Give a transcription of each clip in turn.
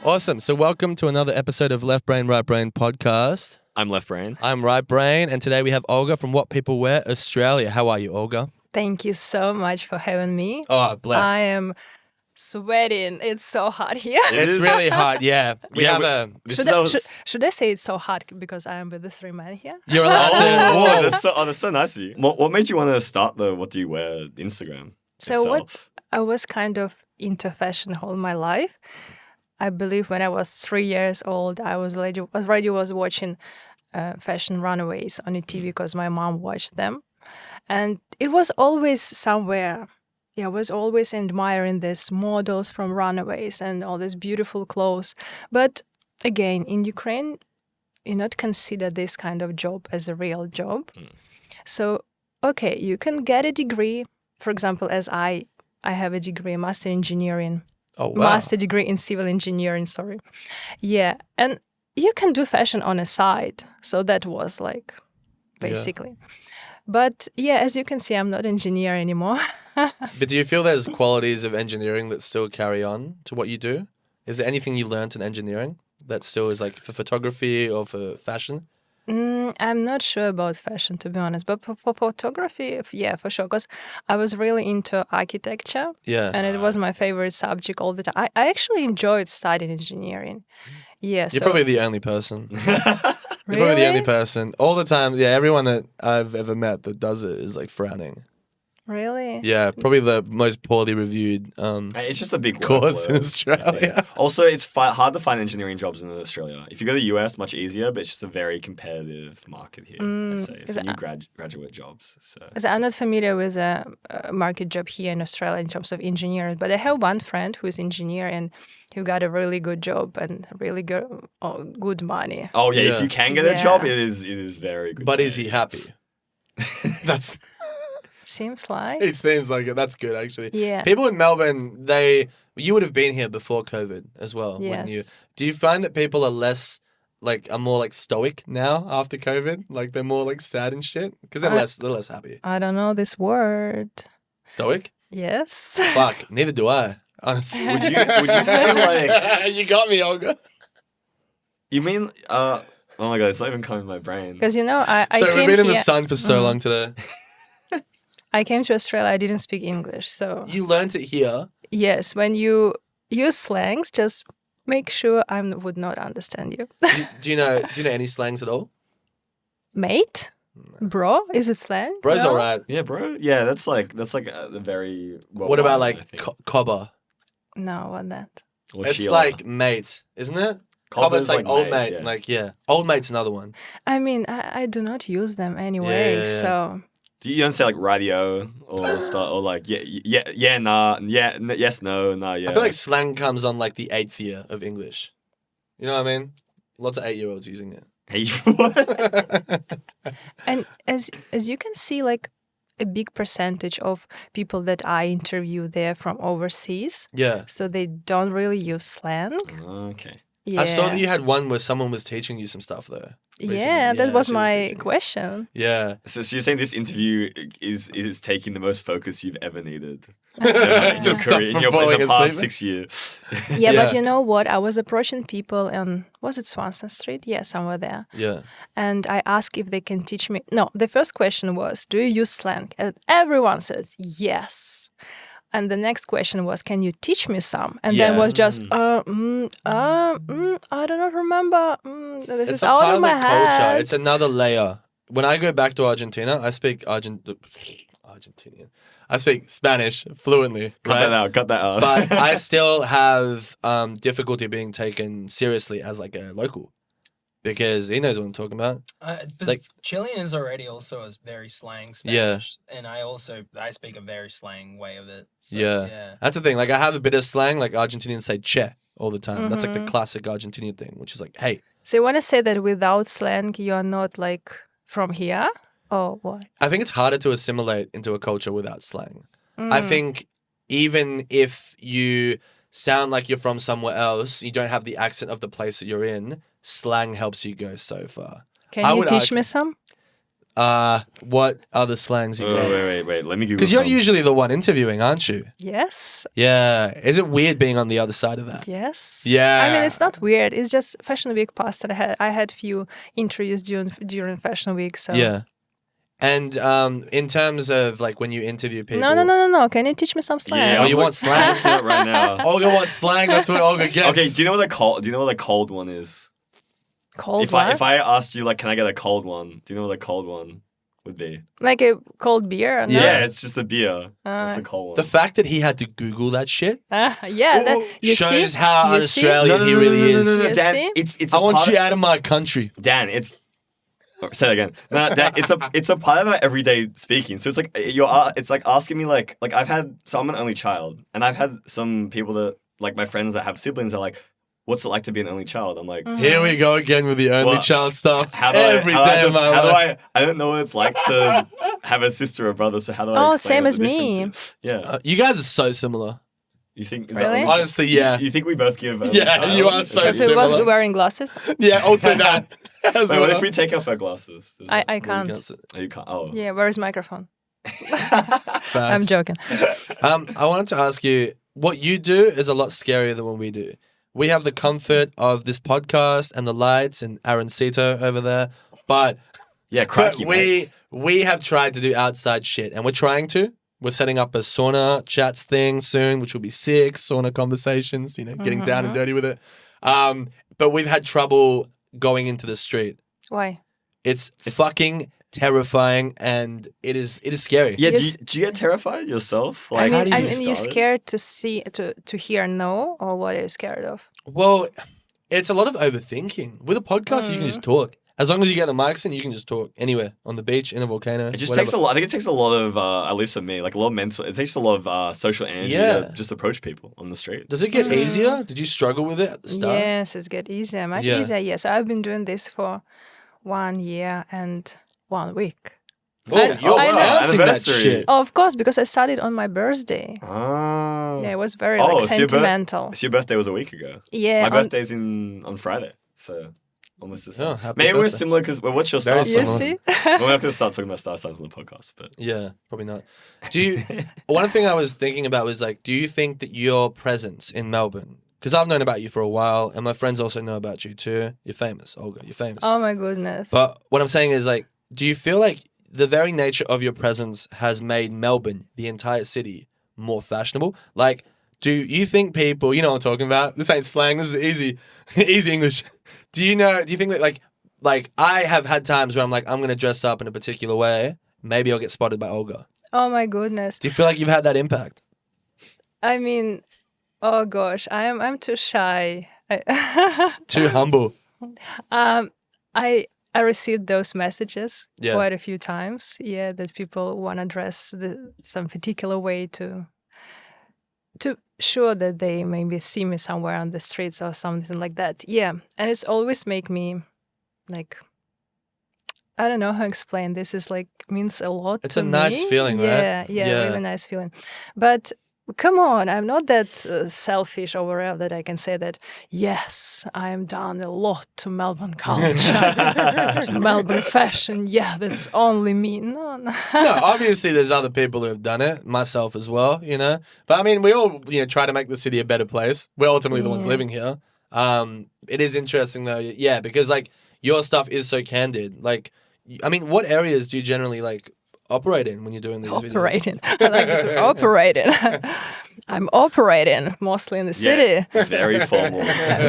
Awesome. So welcome to another episode of Left Brain, Right Brain podcast. I'm Left Brain. I'm Right Brain, and today we have Olga from What People Wear Australia. How are you, Olga? Thank you so much for having me. Oh, blessed. I am sweating. It's so hot here. It's really hot, yeah. Should I say it's so hot because I am with the three men here? You're allowed to. That's so nice of you. What made you want to start the What Do You Wear Instagram itself? I was kind of into fashion all my life. I believe when I was 3 years old, I was watching fashion runaways on the TV because my mom watched them. And it was always somewhere. Yeah, I was always admiring these models from runaways and all these beautiful clothes. But again, in Ukraine, you not consider this kind of job as a real job. So, okay, you can get a degree. For example, as I have a degree, master engineering. Oh, wow. Master degree in civil engineering, sorry. Yeah, and you can do fashion on a side. So that was like, basically. Yeah. But yeah, as you can see, I'm not an engineer anymore. But do you feel there's qualities of engineering that still carry on to what you do? Is there anything you learnt in engineering that still is like for photography or for fashion? I'm not sure about fashion, to be honest, but for photography, yeah, for sure, because I was really into architecture, and it was my favorite subject all the time. I actually enjoyed studying engineering. Yeah, You're probably the only person. Really? You're probably the only person. All the time, yeah, everyone that I've ever met that does it is like frowning. Really? Yeah, probably the most poorly reviewed it's just a big course in Australia. Also, it's hard to find engineering jobs in Australia. If you go to the US, much easier, but it's just a very competitive market here, I'd say, for new graduate jobs. So I'm not familiar with a market job here in Australia in terms of engineering, but I have one friend who's an engineer and who got a really good job and really good money. Oh, yeah, if you can get a job, it is very good. But is he happy? That's... Seems like. It seems like it. That's good, actually. Yeah. People in Melbourne, you would have been here before COVID as well, wouldn't you? Do you find that people are more like stoic now after COVID? Like they're more like sad and shit? Because they're less happy. I don't know this word. Stoic? Yes. Fuck, neither do I, honestly. Would you say like... You got me, Olga. You mean... oh my God, it's not even coming in my brain. Because, I So came we've been in the here- sun for so long today. I came to Australia, I didn't speak English, so... You learnt it here? Yes, when you use slangs, just make sure I would not understand you. Do you know any slangs at all? Mate? Bro? Is it slang? Bro's No? alright. Yeah, bro. Yeah, that's like the very... What about like cobber? No, what that? Or It's Sheila. like mate, isn't it? Cobber's like old mate. Like, yeah. Old mate's another one. I mean, I do not use them anyway, Yeah. so... Do you don't say like radio or stuff or like yeah nah yes no nah yeah? I feel like slang comes on like the 8th year of English. You know what I mean? Lots of 8-year-olds using it. Hey, what? And as you can see, like a big percentage of people that I interview, they're from overseas. Yeah. So they don't really use slang. Okay. Yeah. I saw that you had one where someone was teaching you some stuff though. recently. Yeah, that was she my teaching you. question. Yeah. So you're saying this interview is taking the most focus you've ever needed Just stop from falling in the past asleep. 6 years. Yeah, Yeah. but you know what? I was approaching people on, was it Swanston Street? Yeah, somewhere there. Yeah. And I asked if they can teach me. No, the first question was, do you use slang? And everyone says yes. And the next question was, can you teach me some? And then Yeah. was just, I do not remember. This It's is a out part of of my the culture. head. It's another layer. When I go back to Argentina, I speak Argentinian. I speak Spanish fluently. Cut right? that out. But I still have difficulty being taken seriously as like a local because he knows what I'm talking about. But Like- Chilean is already also a very slang Yeah. Spanish, and I speak a very slang way of it. So, Yeah. That's the thing. Like I have a bit of slang, like Argentinians say che all the time. That's like the classic Argentinian thing, which is like, hey. So you want to say that without slang, you are not like from here? Or what? I think it's harder to assimilate into a culture without slang. I think even if you sound like you're from somewhere else, you don't have the accent of the place that you're in, slang helps you go so far. Can I you would teach argue- me some? what other slangs you got? Wait. Let me Google. Because you're some. usually the one interviewing, aren't you? Yes. Yeah. Is it weird being on the other side of that? Yes. Yeah. I mean, it's not weird. It's just Fashion Week past that I had few interviews during Fashion Week. So Yeah. And in terms of like when you interview people. No. Can you teach me some slang? Yeah, Oh, you want slang? I'm looking it right now. Olga wants slang. That's what Olga gets. Okay, do you know what the cold one is? Cold If what? I asked you like, can I get a cold one? Do you know what a cold one would be? Like a cold beer? Or Yeah, it's just a beer. That's a cold one. The fact that he had to Google that shit You shows see? how You see? un-Australian he really is. You Dan, see? it's I a want part you out of my country. Dan, say that again. No, Dan, it's a part of our everyday speaking. So it's like it's like asking me like I'm an only child, and I've had some people that like my friends that have siblings are like, what's it like to be an only child? I'm like, Here we go again with the only Well, child stuff. how do Every I, how day do of my how life. do I don't know what it's like to have a sister or brother, so how do I Oh, explain same what as the me. difference is? Yeah. You guys are so similar. You think is Really? that what Honestly, yeah. you think we both give only Yeah, child? you are Is so that- So he was similar. wearing glasses? Yeah, also that. As Wait, what well. if we take off our glasses? Does I that- can't. Oh, you can't. Oh. Yeah, where is microphone? Facts. I'm joking. I wanted to ask you, what you do is a lot scarier than what we do. We have the comfort of this podcast and the lights and Aaron Sito over there, but Yeah, cracky, mate. we have tried to do outside shit, and we're trying to. We're setting up a sauna chats thing soon, which will be sick. Sauna conversations, getting down and dirty with it. But we've had trouble going into the street. Why? It's fucking terrifying, and it is scary. Yeah, You do you get terrified yourself? I Like, mean, you're scared to hear no, or what are you scared of? Well, it's a lot of overthinking. With a podcast, you can just talk. As long as you get the mics in, you can just talk anywhere, on the beach, in a volcano. It just whatever. takes a lot. I think it takes a lot of, at least for me, like a lot of mental. It takes a lot of social energy to just approach people on the street. Does it get easier? Did you struggle with it at the start? Yes, it's get easier, much Yeah. easier. Yes, I've been doing this for 1 year and 1 week. Oh, you're I know. counting that Anniversary. shit. Oh, of course, because I started on my birthday. Ah. Yeah, it was very Oh, like so your sentimental. So your birthday was a week ago. Yeah, My on- birthday's on Friday, so almost the same. Oh, happy Maybe we're birthday. similar because what's your Very star you sign? similar. see? We're not going to start talking about star signs on the podcast, but Yeah, probably not. Do you? One thing I was thinking about was like, do you think that your presence in Melbourne? Because I've known about you for a while, and my friends also know about you too. You're famous, Olga. You're famous. Oh my goodness. But what I'm saying is like, do you feel like the very nature of your presence has made Melbourne, the entire city, more fashionable? Like, do you think people, you know what I'm talking about? This ain't slang. This is easy, easy English. Do you think that like I have had times where I'm like, I'm gonna dress up in a particular way. Maybe I'll get spotted by Olga. Oh my goodness. Do you feel like you've had that impact? I mean, oh gosh, I'm too shy. Too humble. I received those messages Yeah. quite a few times. Yeah, that people want to dress some particular way to show that they maybe see me somewhere on the streets or something like that. Yeah, and it's always make me like, I don't know how to explain. This is like means a lot. It's to a nice me. feeling, right? Yeah, really nice feeling. But come on, I'm not that selfish or whatever that I can say that, yes, I am done a lot to Melbourne culture, to Melbourne fashion. Yeah, that's only me. No. No, obviously there's other people who have done it, myself as well, But I mean, we all, try to make the city a better place. We're ultimately the ones living here. It is interesting though, yeah, because like your stuff is so candid. Like, I mean, what areas do you generally like operate in when you're doing these videos? Operating. I like this word, operating. I'm operating mostly in the city. yeah, very formal.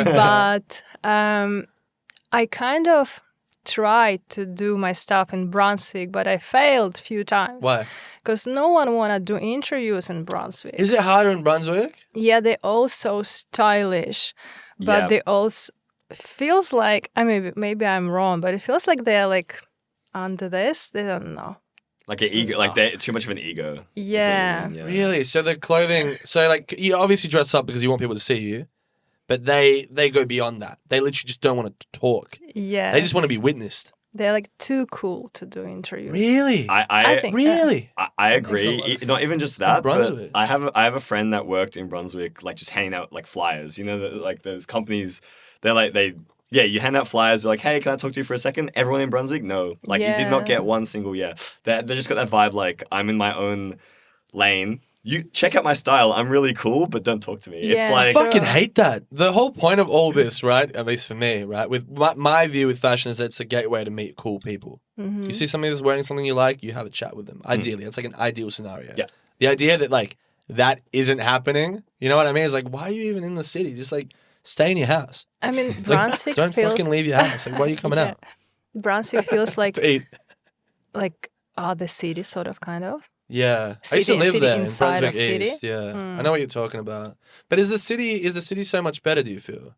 But I kind of tried to do my stuff in Brunswick, but I failed a few times. Why? Because no one want to do interviews in Brunswick. Is it harder in Brunswick? Yeah, they're all so stylish, but Yeah. they also feels like, maybe I'm wrong, but it feels like they're like under this. They don't know. Like an ego, like they're too much of an ego. That's what you Yeah. mean, Really? So the clothing, so like you obviously dress up because you want people to see you, but they go beyond that. They literally just don't want to talk. Yeah. They just want to be witnessed. They're like too cool to do interviews. Really? I think Really? I agree. lot of Not even just that. Brunswick. But I have a friend that worked in Brunswick, like just handing out like flyers. Like those companies, they Yeah, you hand out flyers. You're like, hey, can I talk to you for a second? Everyone in Brunswick, no. Like, you did not get one single They just got that vibe like, I'm in my own lane. You check out my style. I'm really cool, but don't talk to me. It's like... I fucking hate that. The whole point of all this, right, at least for me, right, with my view with fashion is that it's a gateway to meet cool people. You see somebody that's wearing something you like, you have a chat with them. Ideally, it's like an ideal scenario. Yeah. The idea that, like, that isn't happening, you know what I mean? It's like, why are you even in the city? Just, like, stay in your house. I mean, Like, Brunswick don't feels... fucking leave your house. Like, why are you coming out? Brunswick feels like... To eat. Like, the city, sort of, kind of. Yeah. I used to live city there in inside Brunswick of city? East. Yeah. I know what you're talking about. But is the city so much better, do you feel?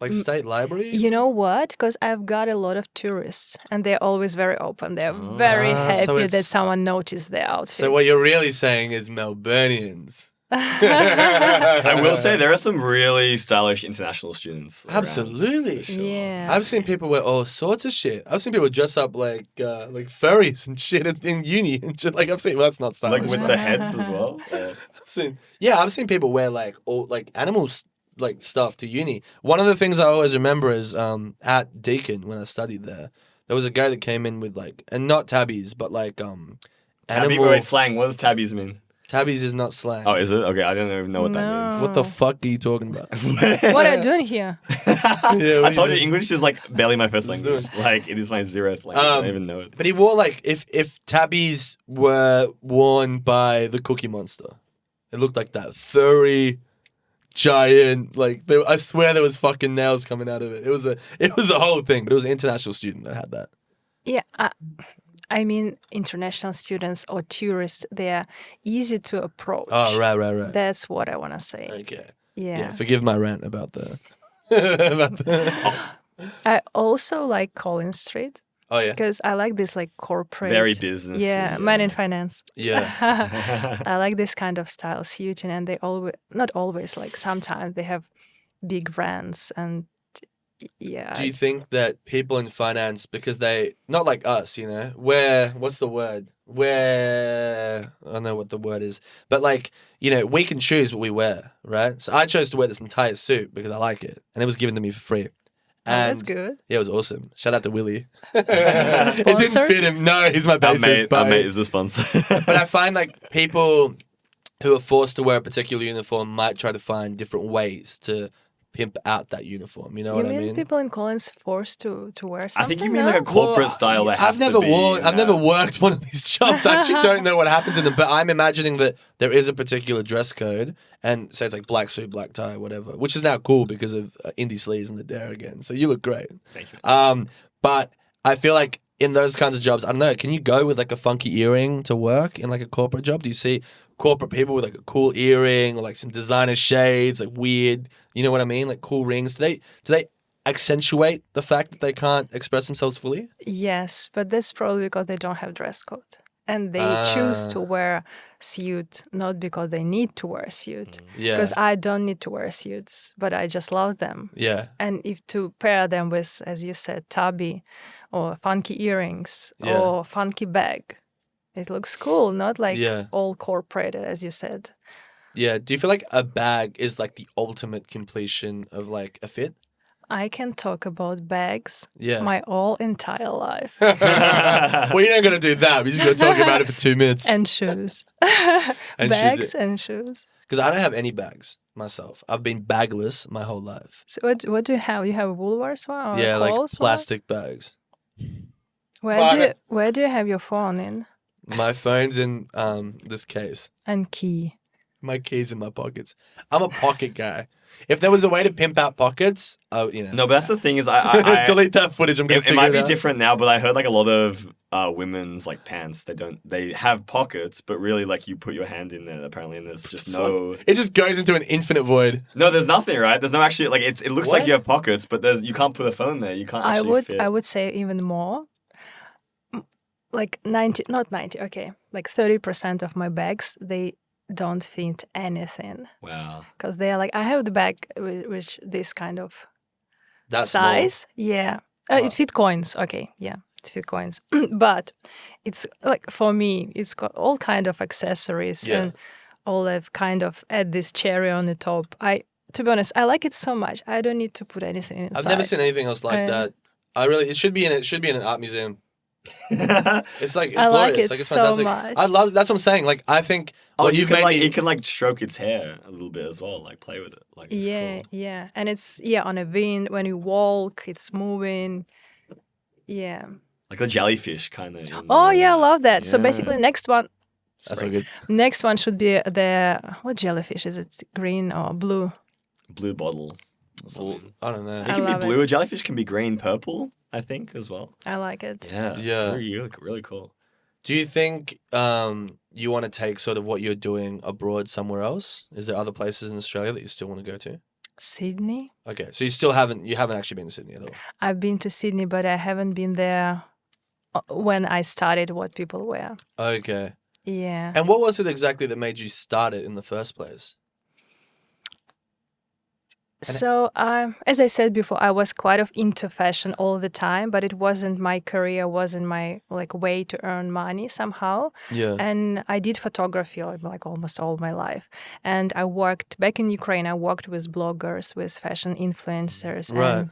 Like state library? You know what? Because I've got a lot of tourists, and they're always very open. They're very happy that someone noticed their outfit. So what you're really saying is Melburnians. I will say there are some really stylish international students. Absolutely. Yeah. I've seen people wear all sorts of shit. I've seen people dress up like furries and shit in uni and shit. Like I've seen, well, that's not stylish. Like with the heads as well. I've seen people wear like all like animals like stuff to uni. One of the things I always remember is at Deakin when I studied there was a guy that came in with like, and not tabbies, but like Tabby, wait, slang. What does tabbies mean? Tabbies is not slang. Oh, is it? Okay, I don't even know what that means. What the fuck are you talking about? What are you doing here? I told you English is like barely my first language. Like it is my 0th language. I don't even know it. But he wore like if tabbies were worn by the Cookie Monster, it looked like that furry, giant. Like I swear there was fucking nails coming out of it. It was a whole thing. But it was an international student that had that. Yeah. I mean, international students or tourists, they're easy to approach. Oh, right. That's what I want to say. Okay. Yeah. Forgive my rant about the... I also like Collins Street. Oh, yeah? Because I like this like corporate... Very business. Yeah, man in finance. Yeah. I like this kind of style suiting, and they always, not always, like sometimes they have big brands and yeah. Do you think that people in finance, because they, not like us, you know, what's the word? I don't know what the word is, but like, you know, we can choose what we wear, right? So I chose to wear this entire suit because I like it, and it was given to me for free. And that's good. Yeah, it was awesome. Shout out to Willie. Is a sponsor? It didn't fit him. No, he's my bassist. Our mate is the sponsor. But I find like people who are forced to wear a particular uniform might try to find different ways to pimp out that uniform. You know what I mean? People in Collins forced to wear something? I think you mean like a corporate style that have to be. I've never worked one of these jobs. I actually don't know what happens in them, but I'm imagining that there is a particular dress code, and say it's like black suit, black tie, whatever, which is now cool because of indie sleeves and the dare again. So you look great. Thank you. But I feel like in those kinds of jobs, I don't know, can you go with like a funky earring to work in like a corporate job? Do you see corporate people with like a cool earring or like some designer shades, like weird, you know what I mean? Like cool rings. Do they accentuate the fact that they can't express themselves fully? Yes, but that's probably because they don't have dress code. And they choose to wear suit, not because they need to wear a suit. Yeah. Because I don't need to wear suits, but I just love them. Yeah. And if to pair them with, as you said, tabby or funky earrings or funky bag, it looks cool, not like all corporate, as you said. Yeah. Do you feel like a bag is like the ultimate completion of like a fit? I can talk about bags my whole entire life. Well, you're not going to do that. We're just going to talk about it for 2 minutes. And shoes. And bags and shoes. Because I don't have any bags myself. I've been bagless my whole life. So what do you have? You have a Woolworths one? Or yeah, like Coles plastic bags. Where do you have your phone in? My phone's in this case. And key. My key's in my pockets. I'm a pocket guy. If there was a way to pimp out pockets, you know. No, but that's the thing is, I delete that footage. I'm gonna. It might be different now, but I heard like a lot of women's like pants. They have pockets, but really like you put your hand in there apparently, and there's just no. It just goes into an infinite void. No, there's nothing, right? There's no actually like it looks like you have pockets, but you can't put a phone there. You can't. I would say even more. Like 90, not 90. Okay, like 30% of my bags they don't fit anything. Wow. Because they are like, I have the bag with this kind of That's size. Small. Yeah. It fit coins. Okay. Yeah. It fit coins. But it's like, for me, it's got all kind of accessories and all have kind of add this cherry on the top. to be honest, I like it so much. I don't need to put anything inside. I've never seen anything else like that. It should be in an art museum. It's like, it's I glorious. like it Like, it's so fantastic. much. that's what I'm saying. Like, I think what you you've can made me... you can like stroke its hair a little bit as well, like play with it. Like it's Yeah, cool. yeah. And it's, on a wind, when you walk, it's moving. Yeah. Like the jellyfish kind of. Oh, yeah, I love that. So Yeah. basically, next one. That's so good. Next one should be what jellyfish is it? Green or blue? Blue bottle. Or Well, something. I don't know. It I can be love blue. it. A jellyfish can be green, purple. I think as well. I like it. Yeah. Yeah. Really cool. Do you think you want to take sort of what you're doing abroad somewhere else? Is there other places in Australia that you still want to go to? Sydney. Okay, so you haven't actually been to Sydney at all. I've been to Sydney, but I haven't been there when I started What People Wear. Okay. Yeah. And what was it exactly that made you start it in the first place? So, as I said before, I was quite into fashion all the time, but it wasn't my career, wasn't my way to earn money somehow. Yeah. And I did photography like almost all my life. And I worked back in Ukraine. I worked with bloggers, with fashion influencers, Right. and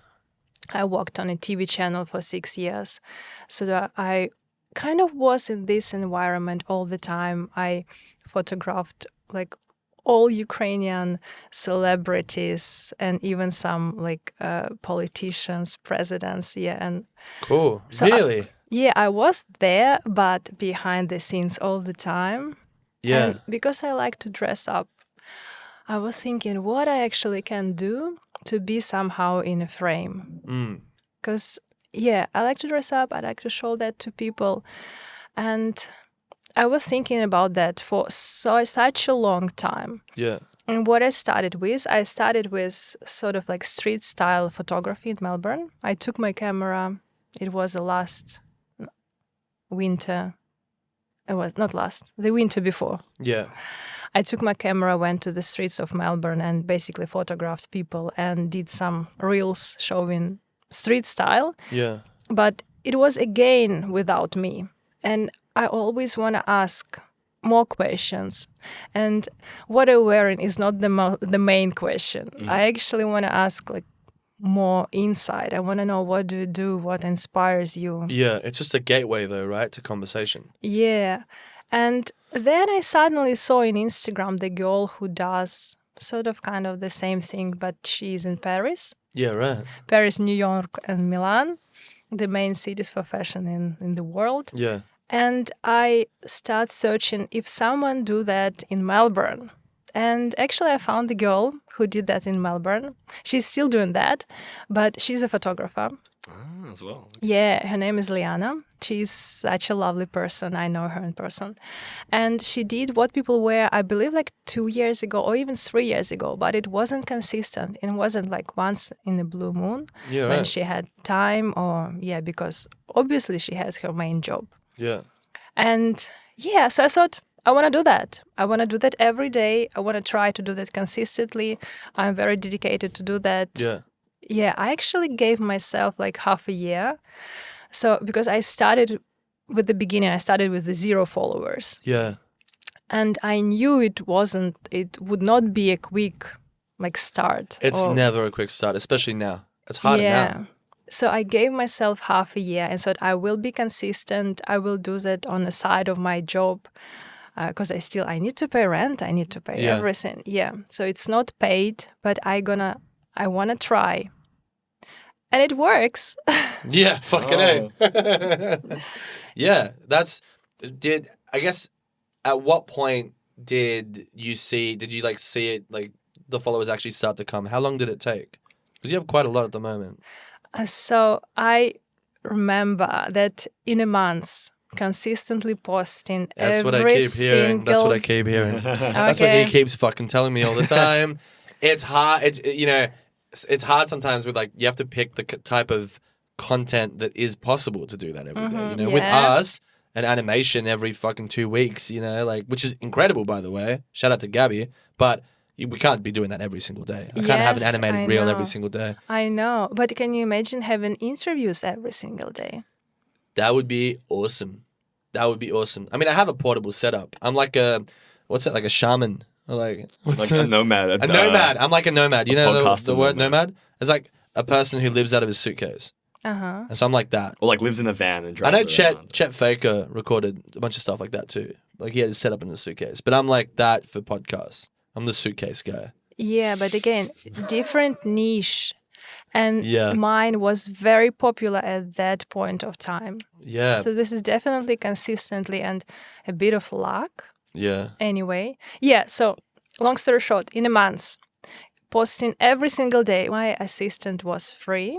I worked on a TV channel for 6 years. So that I kind of was in this environment all the time. I photographed all Ukrainian celebrities and even some politicians, presidents. Yeah. And Cool. So Really? I was there, but behind the scenes all the time. Yeah. And because I like to dress up, I was thinking what I actually can do to be somehow in a frame. Mm. Because, I like to dress up. I like to show that to people. And I was thinking about that for such a long time. Yeah. And what I started with sort of like street style photography in Melbourne. I took my camera. It was the last winter. It was not last, the winter before. Yeah. I took my camera, went to the streets of Melbourne and basically photographed people and did some reels showing street style. Yeah. But it was again without me. And I always want to ask more questions. And what I'm wearing is not the main question. I actually want to ask more insight. I want to know what do you do, what inspires you. Yeah. It's just a gateway though, right? To conversation. Yeah. And then I suddenly saw on Instagram the girl who does sort of kind of the same thing, but she's in Paris. Yeah, right. Paris, New York, and Milan, the main cities for fashion in the world. Yeah. And I start searching if someone do that in Melbourne. And actually I found the girl who did that in Melbourne. She's still doing that, but she's a photographer. As well. Yeah, her name is Liana. She's such a lovely person. I know her in person. And she did What People Wear, I believe 2 years ago or even 3 years ago, but it wasn't consistent. It wasn't once in a blue moon Yeah, when right. she had time because obviously she has her main job. Yeah. And so I thought, I want to do that. I want to do that every day. I want to try to do that consistently. I'm very dedicated to do that. Yeah. Yeah, I actually gave myself half a year. So because I started with the beginning, I started with the 0 followers. Yeah. And I knew it would not be a quick start. It's never a quick start, especially now. It's harder now. So I gave myself half a year and said I will be consistent. I will do that on the side of my job because I need to pay rent. I need to pay everything. Yeah. So it's not paid, but I want to try. And it works. Yeah, fucking A. Yeah, I guess, at what point did you see it, the followers actually start to come? How long did it take? Because you have quite a lot at the moment. So I remember that in a month, consistently posting That's every what I keep hearing. That's what I single- keep hearing. That's what he keeps fucking telling me all the time. It's hard. It's hard sometimes with you have to pick the type of content that is possible to do that every day. With us, an animation every fucking 2 weeks, which is incredible, by the way. Shout out to Gabby. But we can't be doing that every single day. I can't have an Yes, animated I reel know. every single day. I know. But can you imagine having interviews every single day? That would be awesome. That would be awesome. I mean, I have a portable setup. I'm like a shaman Or like a nomad. A nomad. I'm like a nomad. You know the word nomad? It's like a person who lives out of his suitcase. And so I'm like that. Or like lives in a van and I drives know around. Chet Faker recorded a bunch of stuff like that too. Like he had his setup in a suitcase. But I'm like that for podcasts. I'm the suitcase guy. Yeah, but again, different niche. And Yeah. mine was very popular at that point of time. Yeah. So this is definitely consistently and a bit of luck. Yeah. Anyway. Yeah, so long story short, in a month, posting every single day, my assistant was free.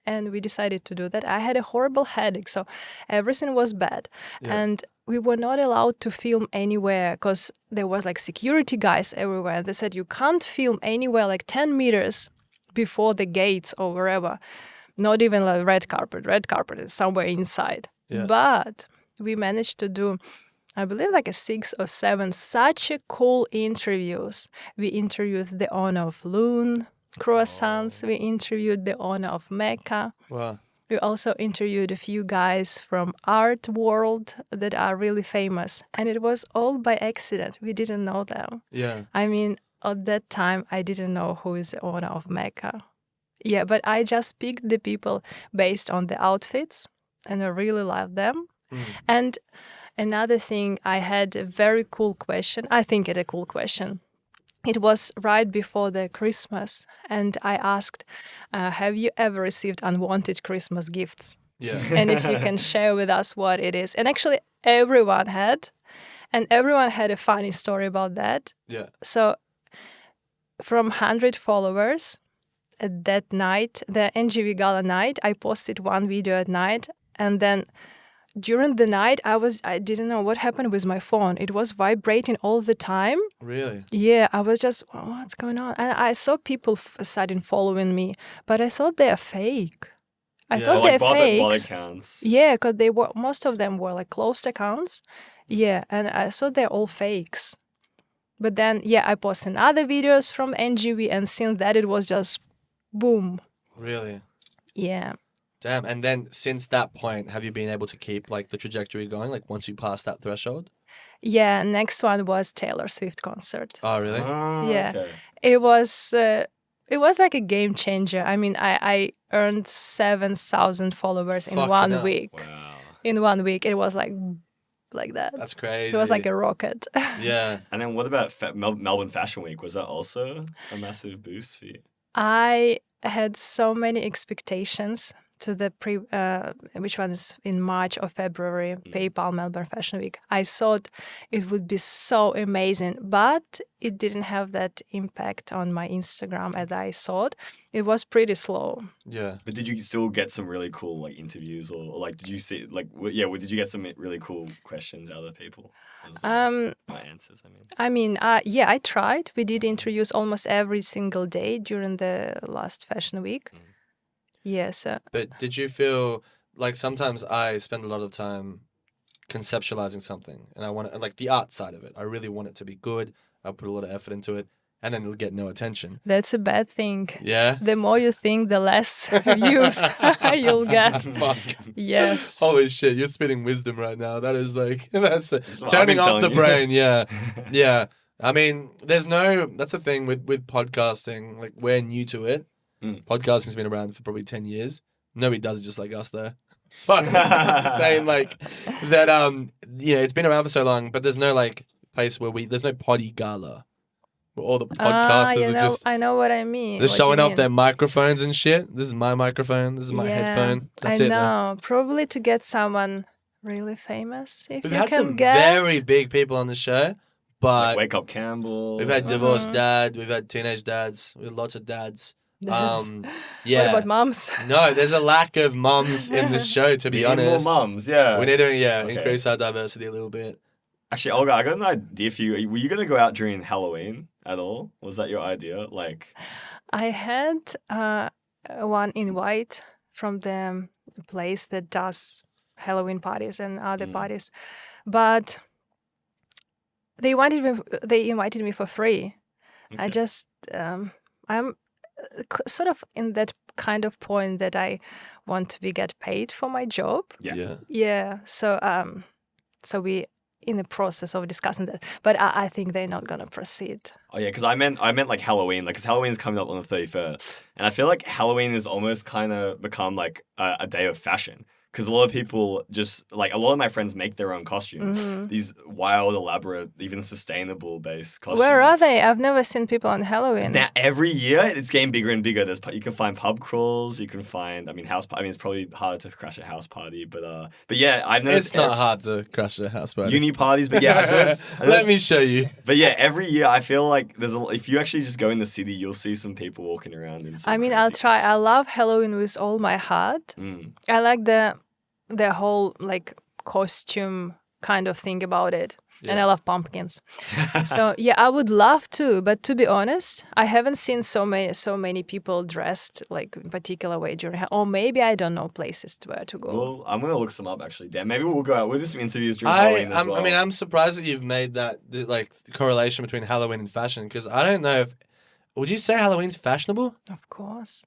And we decided to do that. I had a horrible headache, so everything was bad. Yeah. And we were not allowed to film anywhere because there was like security guys everywhere. And they said you can't film anywhere like 10 meters before the gates or wherever. Not even like red carpet. Red carpet is somewhere inside. Yeah. But we managed to do, I believe, like a 6 or 7 such a cool interviews. We interviewed the owner of Loon Croissants. We interviewed the owner of Mecca. Wow. We also interviewed a few guys from art world that are really famous. And it was all by accident. We didn't know them. Yeah. I mean, at that time, I didn't know who is the owner of Mecca. Yeah, but I just picked the people based on the outfits, and I really loved them. And another thing, I had a very cool question. I think it's a cool question. It was right before the Christmas, and I asked, have you ever received unwanted Christmas gifts? Yeah. And if you can share with us what it is. And actually, everyone had. And everyone had a funny story about that. Yeah. So from 100 followers at that night, the NGV Gala night, I posted one video at night. And then during the night, I didn't know what happened with my phone. It was vibrating all the time. Really? Yeah, I was just, what's going on? And I saw people starting following me, but I thought they're fake. I thought they're fakes. Accounts. Yeah, because most of them were like closed accounts. Yeah, and I thought they're all fakes. But then, yeah, I posted other videos from NGV, and since that, it was just boom. Really? Yeah. Damn. And then since that point, have you been able to keep like the trajectory going? Like once you pass that threshold? Yeah, next one was Taylor Swift concert. Oh, really? Yeah. Okay. It was like a game changer. I mean, I earned 7,000 followers in Fucking 1 hell. week. Wow. In 1 week, it was like that. That's crazy. It was like a rocket. Yeah. And then what about Melbourne Fashion Week? Was that also a massive boost for you? I had so many expectations to the which one is in March or February, PayPal Melbourne Fashion Week. I thought it would be so amazing, but it didn't have that impact on my Instagram as I thought. It was pretty slow. Yeah. But did you still get some really cool like interviews or like did you see like did you get some really cool questions out of the people? As well? My answers, I mean. Yeah, I tried. We did interviews almost every single day during the last fashion week. Yes. But did you feel like sometimes I spend a lot of time conceptualizing something and I want it, like the art side of it. I really want it to be good. I put a lot of effort into it and then it'll get no attention. That's a bad thing. Yeah. The more you think, the less views you'll get. Fuck. Yes. Holy shit, you're spitting wisdom right now. That is like, that's what I've turning been off the telling you. brain. Yeah. Yeah. I mean, that's the thing with podcasting. Like, we're new to it. Podcasting's been around for probably 10 years. Nobody does it just like us, though. But I'm just saying, like, that, it's been around for so long, but there's no, like, place where there's no potty gala. Where all the podcasters are just. I know what I mean. They're what showing you off mean. their microphones and shit. This is my microphone. This is my headphone. That's I it. know. Probably to get someone really famous. If We've you had can some get. very big people on the show, but Like Wake Up Campbell. we've had divorced dad, we've had teenage dads, we had lots of dads. Dads. Yeah. What about moms? No, there's a lack of mums in this show, to be We need honest. more mums, yeah. We need to, Okay. increase our diversity a little bit. Actually, Olga, I got an idea for you. Were you going to go out during Halloween at all? Was that your idea? Like, I had one invite from the place that does Halloween parties and other parties, but they invited me for free. okay. I just I'm sort of in that kind of point that I want to get paid for my job. Yeah. Yeah. So we in the process of discussing that, but I think they're not gonna proceed. Oh yeah, because I meant like Halloween, like because Halloween's coming up on the 31st, and I feel like Halloween has almost kind of become like a day of fashion. Because a lot of people just, like, a lot of my friends make their own costumes. These wild, elaborate, even sustainable-based costumes. Where are they? I've never seen people on Halloween. Now, every year, it's getting bigger and bigger. You can find pub crawls. You can find, it's probably harder to crash a house party. But yeah, I've noticed... It's not hard to crash a house party. Uni parties, but yeah, I've noticed, Let me show you. But yeah, every year, I feel like if you actually just go in the city, you'll see some people walking around in some I'll try. I love Halloween with all my heart. I like the whole like costume kind of thing about it. Yeah. And I love pumpkins. So yeah, I would love to, but to be honest, I haven't seen so many people dressed like in particular way during, or maybe I don't know places where to go. Well, I'm gonna look some up actually. Dan, maybe we'll go out. We'll do some interviews during Halloween as well. I mean, I'm surprised that you've made that like correlation between Halloween and fashion, because I don't know if would you say Halloween's fashionable? Of course.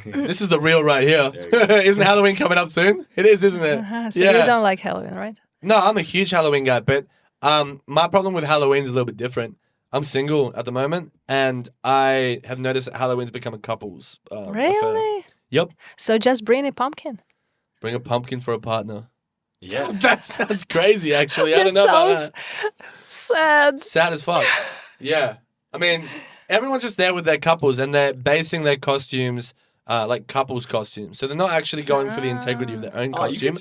This is the real right here. Isn't Halloween coming up soon? It is, isn't it? So you don't like Halloween, right? No, I'm a huge Halloween guy, but my problem with Halloween is a little bit different. I'm single at the moment, and I have noticed that Halloween's become a couple's really? affair. Yep. So just bring a pumpkin. Bring a pumpkin for a partner. Yeah. That sounds crazy, actually. I don't know about that. Sad. Sad as fuck. Yeah. I mean, everyone's just there with their couples, and they're basing their costumes like couples' costumes. So they're not actually going for the integrity of their own costume.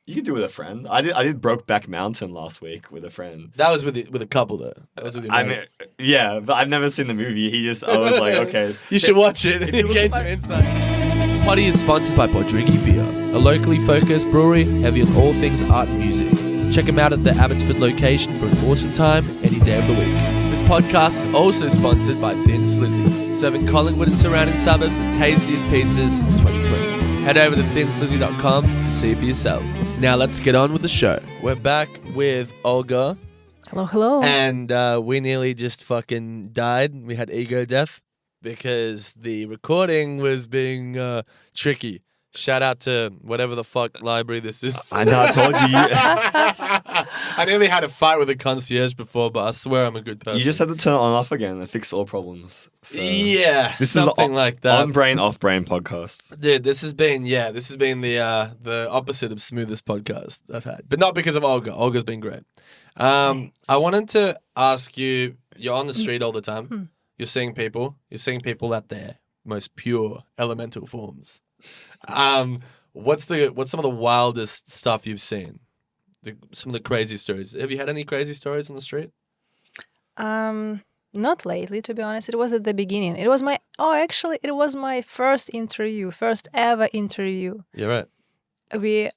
You could do with a friend. I did Brokeback Mountain last week with a friend. That was with a couple though. That was with your mate. Yeah, but I've never seen the movie. I was like, okay. You should watch it. It gains some insight. The potty is sponsored by Bodrigi Beer, a locally focused brewery heavy on all things art and music. Check them out at the Abbotsford location for an awesome time any day of the week. This podcast is also sponsored by Thin Slizzy, serving Collingwood and surrounding suburbs the tastiest pizzas since 2020. Head over to thinslizzy.com to see for yourself. Now let's get on with the show. We're back with Olga. Hello. And we nearly just fucking died. We had ego death because the recording was being tricky. Shout out to whatever the fuck library this is. I know, I told you. I nearly had a fight with a concierge before, but I swear I'm a good person. You just had to turn it on and off again and fix all problems. So yeah, this something is like that. On-brain, off-brain podcast. Dude, this has been the opposite of smoothest podcast I've had. But not because of Olga. Olga's been great. I wanted to ask you, you're on the street all the time. You're seeing people at their most pure elemental forms. What's some of the wildest stuff you've seen? Some of the crazy stories. Have you had any crazy stories on the street? Not lately, to be honest. It was at the beginning. It was my first ever interview. You're right. We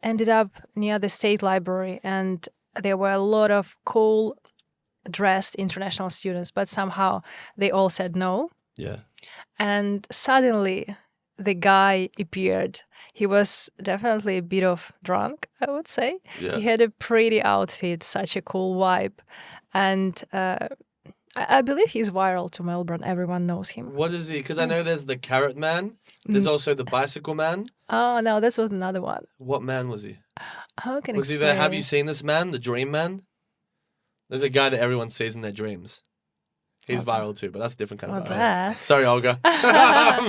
ended up near the state library, and there were a lot of cool dressed international students, but somehow they all said no. Yeah. And suddenly the guy appeared. He was definitely a bit of drunk, I would say. Yeah. He had a pretty outfit, such a cool vibe. And I believe he's viral to Melbourne. Everyone knows him. What is he? Because I know there's the Carrot Man. There's also the Bicycle Man. Oh, no, that was another one. What man was he? How can I Was he explain? there? Have you seen this man? The Dream Man? There's a guy that everyone sees in their dreams. He's viral too, but that's a different kind of viral. Sorry, Olga. How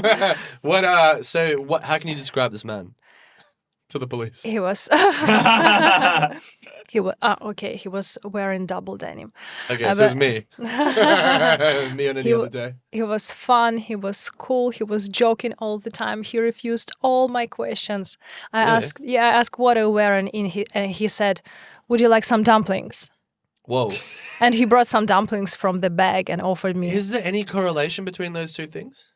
can you describe this man to the police? He was he was wearing double denim. Okay, so it's me. Me on any other day. He was fun, he was cool, he was joking all the time. He refused all my questions. I asked what I wear, and he said, "Would you like some dumplings?" Whoa. And he brought some dumplings from the bag and offered me. Is there any correlation between those two things?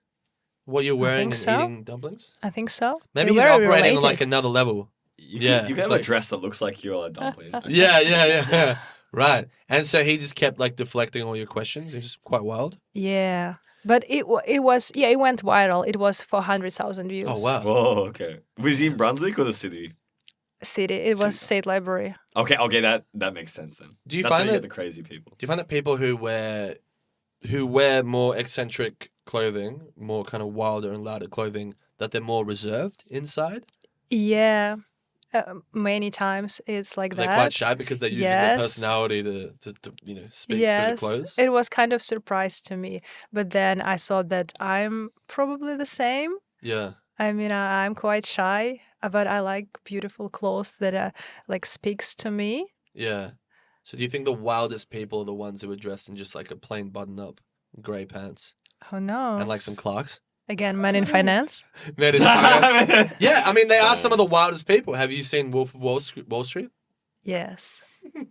What you're wearing and eating dumplings? I think so. Maybe he's operating on like another level. You can have a dress that looks like you're a dumpling. Yeah. Right. And so he just kept like deflecting all your questions. It was quite wild. Yeah. But it went viral. It was 400,000 views. Oh, wow. Whoa, okay. Was he in Brunswick or the city? City. It was State Library. Okay, that makes sense then. That's find when you get the crazy people? Do you find that people who wear more eccentric clothing, more kind of wilder and louder clothing, that they're more reserved inside? Yeah. Many times it's like They're that. quite shy because they're using their Yes. personality to speak through the Yes, clothes. it was kind of surprise to me. But then I saw that I'm probably the same. Yeah. I mean, I'm quite shy, but I like beautiful clothes that like speaks to me. Yeah. So do you think the wildest people are the ones who are dressed in just like a plain button-up, grey pants, Who knows? and like some Clarks? Again, men in finance. Men in finance. Yeah, I mean, they are some of the wildest people. Have you seen Wolf of Wall Street? Yes.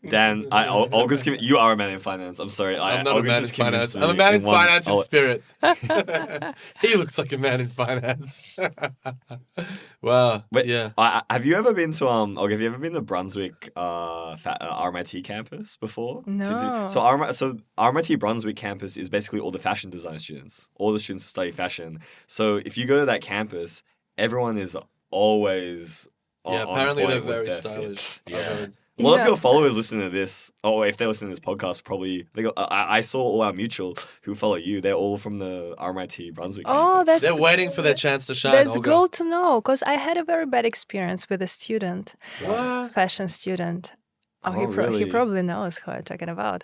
Dan, Olga's giving. You are a man in finance. I'm sorry. I'm not a Olga's man in just finance. convinced I'm a me man in one- finance in oh, spirit. He looks like a man in finance. Wow. Wait, Yeah. have you ever been to Olga? Have you ever been to Brunswick RMIT campus before? No. So RMIT Brunswick campus is basically all the fashion design students. All the students that study fashion. So if you go to that campus, everyone is always Yeah, on apparently point they're with very their stylish. fit. I've Yeah. heard. A lot of Yeah. your followers listen to this, or if they listen to this podcast, probably they go, I saw all our mutual who follow you. They're all from the RMIT Brunswick Oh, campus. that's They're waiting for their chance to shine. That's Olga. good to know because I had a very bad experience with a student, What? fashion student. Oh, he really? probably knows who I'm talking about.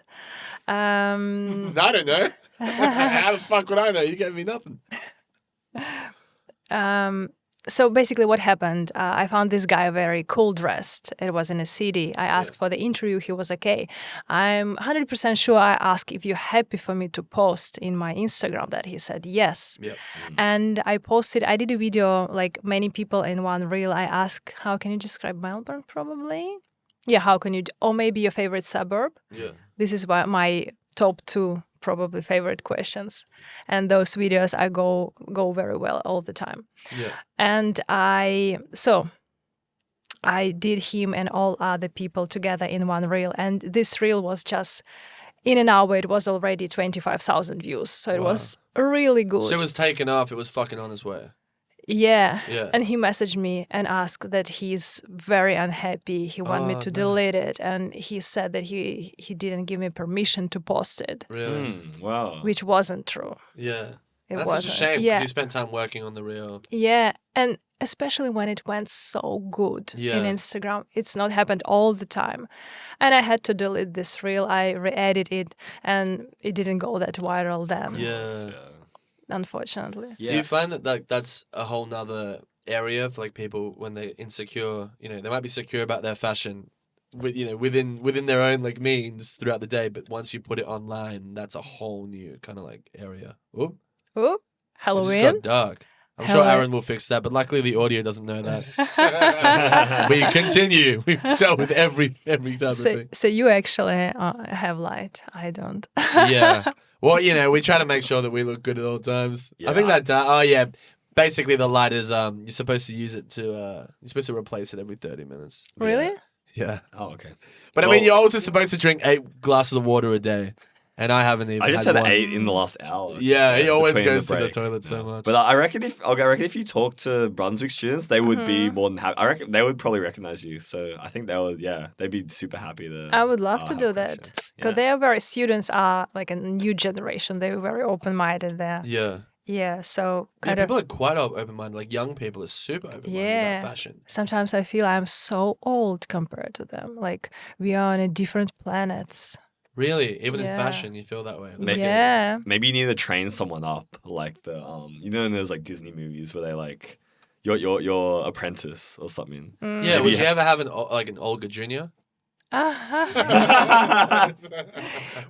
I don't know. How the fuck would I know? You gave me nothing. So basically what happened, I found this guy very cool dressed. It was in a city. I asked for the interview. He was okay. I'm 100% sure I asked if you're happy for me to post in my Instagram that he said yes. Yep. And I posted, I did a video like many people in one reel. I asked, how can you describe Melbourne probably? Yeah, how can you, or maybe your favorite suburb? Yeah. This is my top 2 probably favorite questions, and those videos I go very well all the time. Yeah. And I did him and all other people together in one reel, and this reel was just in an hour. It was already 25,000 views, so it Wow. was really good. So it was taken off. It was fucking on his way. Yeah. Yeah. And he messaged me and asked that he's very unhappy. He wanted me Oh, to no. delete it, and he said that he didn't give me permission to post it, Really? Wow. which wasn't true. Yeah. It That's wasn't. such a shame because Yeah. you spent time working on the reel. Yeah, and especially when it went so good Yeah. in Instagram. It's not happened all the time. And I had to delete this reel. I re-edited it, and it didn't go that viral then, Yeah. unfortunately. Yeah. Do you find that like that's a whole nother area for like people when they're insecure? You know, they might be secure about their fashion, within their own like means throughout the day, but once you put it online, that's a whole new kind of like area. Oop, Oh, it just Halloween. got dark. I'm sure Hello. Aaron will fix that, but luckily the audio doesn't know that. We continue. We've dealt with every type of thing. So you actually have light. I don't. Yeah. Well, we try to make sure that we look good at all times. I think Yeah. that, basically the light is, you're supposed to use it to, you're supposed to replace it every 30 minutes. Really? Yeah. Oh, okay. But I Well- mean, you're also supposed to drink 8 glasses of water a day. And I haven't even I just had said one. 8 in the last hour. just Yeah, there he always between goes to the break. toilet so much. But I reckon if you talk to Brunswick students, they would be more than happy. I reckon they would probably recognize you. So I think they'd be super happy to. I would love to have do a that question. because Yeah. they are very students are like a new generation. They're very open minded there. Yeah. Yeah, so Yeah, kind of. people are quite open-minded. Like, young people are super open-minded Yeah. about fashion. Sometimes I feel I'm so old compared to them. Like we are on a different planets. Really? Even in Yeah. fashion, you feel that way. That's Maybe- good. Yeah. Maybe you need to train someone up, like the in those like Disney movies where they like your apprentice or something. Yeah, Maybe would you you ever have an Olga Jr.?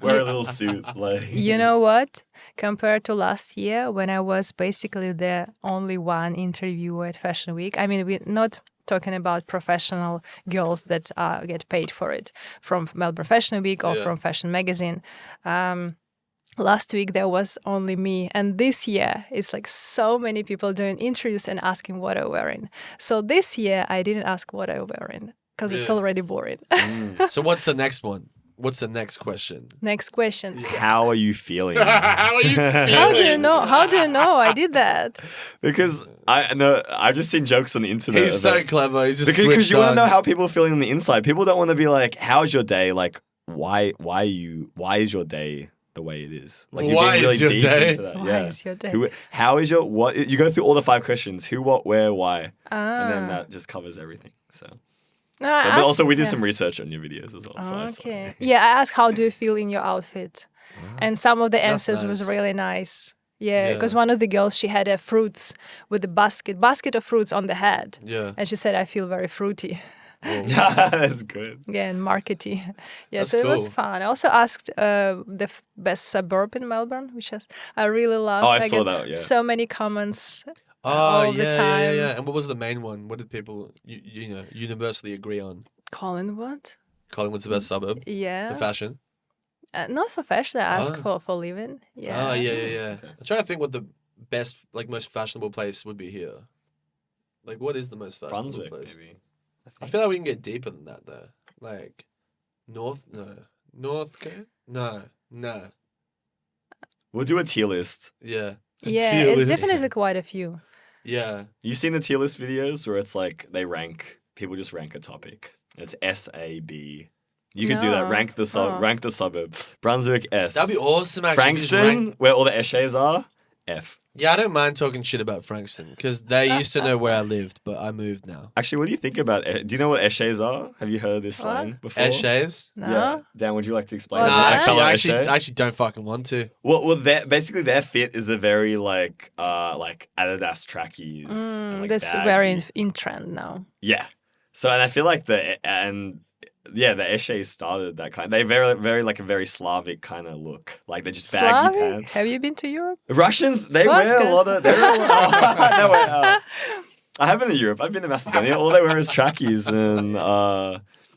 Wear a little suit, like You know what? Compared to last year, when I was basically the only one interviewer at Fashion Week, I mean, we're not talking about professional girls that get paid for it from Melbourne Fashion Week or Yeah. from Fashion Magazine. Last week there was only me, and this year it's like so many people doing interviews and asking what I'm wearing. So this year I didn't ask what I'm wearing because it's Really? already boring. So what's the next one? What's the next question? Next question. how are you feeling? How are you feeling? How do you know? How do you know I did that? Because I know I've just seen jokes on the internet. He's so about- clever. He's just because you want to switched know on. how people are feeling on the inside. People don't want to be like, "How's your day?" Like, why is your day the way it is? Like, you're Why getting really is your deep day? into that. Why yeah. is your day? How is your what? You go through all the 5 questions: who, what, where, why, and then Ah. that just covers everything. So No, But also, we did some research on your videos as well. So I saw. Okay. Yeah, I asked, how do you feel in your outfit? And some of the That's answers was nice. really nice. Yeah, Yeah. because one of the girls, she had fruits with a basket of fruits on the head. Yeah. And she said, I feel very fruity. Whoa. Yeah, that's good. Yeah, and markety. Yeah, That's so it was cool. fun. I also asked the best suburb in Melbourne, which I really love. Oh, I get saw that, yeah. so many comments Oh, all yeah, the time. yeah. And what was the main one? What did people, universally agree on? Collingwood? Collingwood's the best suburb Yeah. for fashion. Not for fashion, I asked Ah. for living. Yeah. Oh, yeah. Okay. I'm trying to think what the best, like, most fashionable place would be here. Like, what is the most fashionable Brunswick, place? maybe. I feel like we can get deeper than that, though. Like, North? No. We'll do a tier list. Yeah. Yeah, Tier it's list. definitely quite a few. Yeah. You've seen the tier list videos where it's like people just rank a topic. It's S, A, B. You could do that. No. Rank the suburb. Brunswick, S. That'd be awesome, actually. if you just Frankston, ranked- where all the Esches are, F. Yeah, I don't mind talking shit about Frankston because they used to know where I lived, but I moved now. Actually, what do you think about do you know what Esches are? Have you heard this slang before? Eshes? No? Yeah. Dan, would you like to explain? What's Nah, that? actually, Fellow I Esche? actually don't fucking want to. Well, basically their fit is a very like Adidas trackies. and, like, That's baggy. very in trend now. Yeah. So, and I feel like the Esches started that kind. They very like a very Slavic kind of look. Like they're just baggy Slavic? pants. Have you been to Europe? Russians, they Well, wear that's a good. lot of. They wear a lot, no, wait, I have been to Europe. I've been to Macedonia. All they wear is trackies and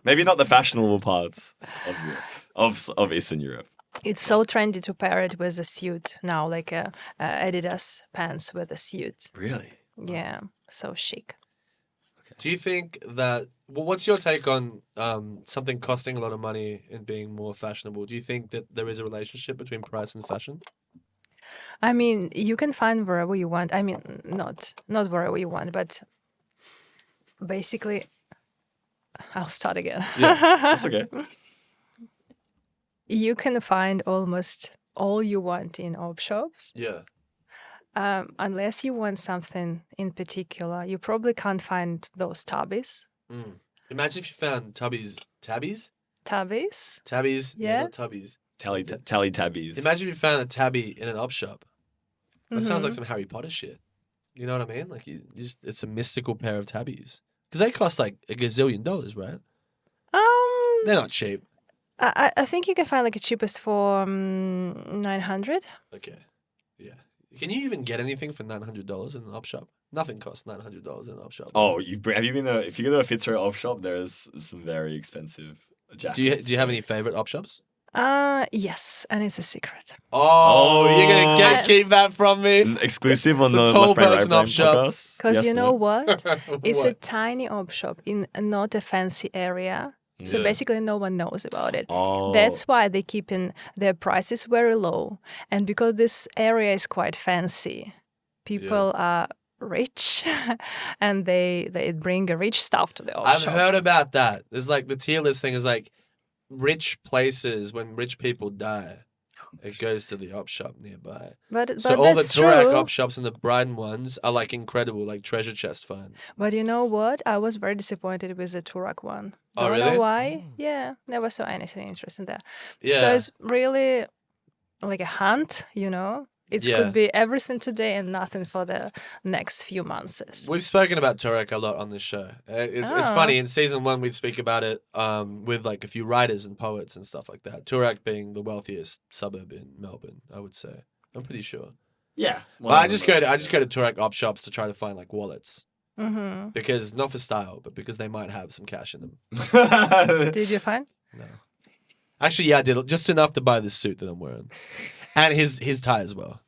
maybe not the fashionable parts of Europe, of Eastern Europe. It's so trendy to pair it with a suit now, like Adidas pants with a suit. Really? Yeah, so chic. Do you think that? Well, what's your take on something costing a lot of money and being more fashionable? Do you think that there is a relationship between price and fashion? I mean, you can find wherever you want. I mean, not wherever you want, but basically, I'll start again. Yeah, that's okay. You can find almost all you want in op shops. Yeah. Unless you want something in particular, you probably can't find those tabbies. Imagine if you found tabbies. Tabbies? Tabbies? Yeah. Not tabbies. Tally tabbies. Imagine if you found a tabby in an op shop. That sounds like some Harry Potter shit. You know what I mean? Like, you just, it's a mystical pair of tabbies. Because they cost like $1 gazillion, right? They're not cheap. I think you can find like a cheapest for 900. Okay. Yeah. Can you even get anything for $900 in an op shop? Nothing costs $900 in an op shop. Oh, have you been there? If you go to a Fitzroy op shop, there's some very expensive jackets. Do you have any favorite op shops? Yes, and it's a secret. Oh, you're gonna I- keep that from me? Exclusive on The the tall Left Brain, Right person Brain op shop. podcast? Because Yes, you know no? what? It's a What? tiny op shop in not a fancy area. So Yeah. basically no one knows about it. Oh. That's why they keep their prices very low. And because this area is quite fancy, people are rich and they bring rich stuff to the op I've shop. heard about that. There's like the tier list thing is like rich places when rich people die. It goes to the op shop nearby. But So all the that's Turak true. op shops and the Brighton ones are like incredible, like treasure chest finds. But you know what? I was very disappointed with the Turak one. Oh, Don't really? know why. Yeah, never saw anything interesting there. Yeah. So it's really like a hunt, you know? It Yeah. could be everything today and nothing for the next few months. We've spoken about Turek a lot on this show. It's Oh. funny. In season 1, we'd speak about it with like a few writers and poets and stuff like that. Turek being the wealthiest suburb in Melbourne, I would say. I'm pretty sure. Yeah. But I just go to Turek op shops to try to find like wallets Mm-hmm. because not for style, but because they might have some cash in them. Did you find? No. Actually, yeah, I did just enough to buy this suit that I'm wearing, and his tie as well.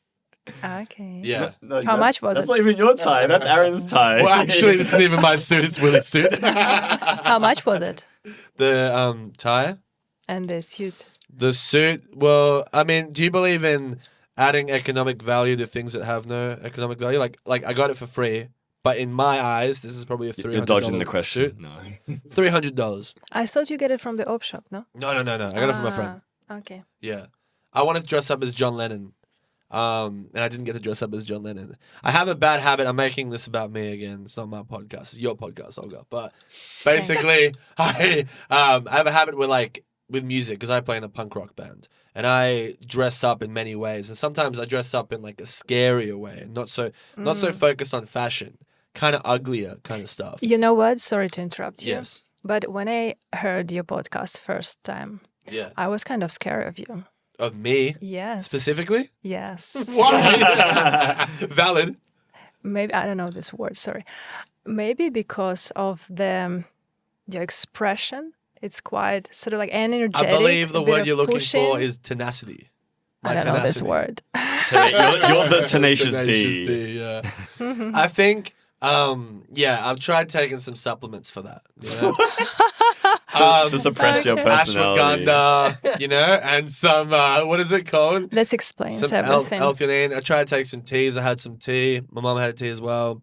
Okay. Yeah. No, How much was That's it? not even your tie. That's Aaron's tie. Well, actually, this isn't even my suit. It's Willie's suit. How much was it? The tie. And the suit? The suit, well, I mean, do you believe in adding economic value to things that have no economic value? Like I got it for free, but in my eyes, this is probably a $300 You're dodging the question. suit. No. $300. I thought you get it from the op shop, no? No. I got it from my friend. Okay. Yeah. I wanted to dress up as John Lennon. And I didn't get to dress up as John Lennon. I have a bad habit. I'm making this about me again. It's not my podcast. It's your podcast, Olga. But basically, I have a habit with music because I play in a punk rock band. And I dress up in many ways. And sometimes I dress up in like a scarier way. Not so focused on fashion. Kind of uglier kind of stuff. You know what? Sorry to interrupt you. Yes. But when I heard your podcast first time, I was kind of scared of you. Of me? Yes. Specifically? Yes. Why? Valid. Maybe, I don't know this word, sorry. Maybe because of your expression. It's quite sort of like energetic. I believe the word you're looking pushing. for is tenacity. I don't know this word. You're the tenacious Tenacious D. D, yeah. I think, I've tried taking some supplements for that. You know? To suppress your personality. Ashwagandha, and some, what is it called? That explains Some everything. L-theanine. I tried to take some teas. I had some tea. My mum had a tea as well.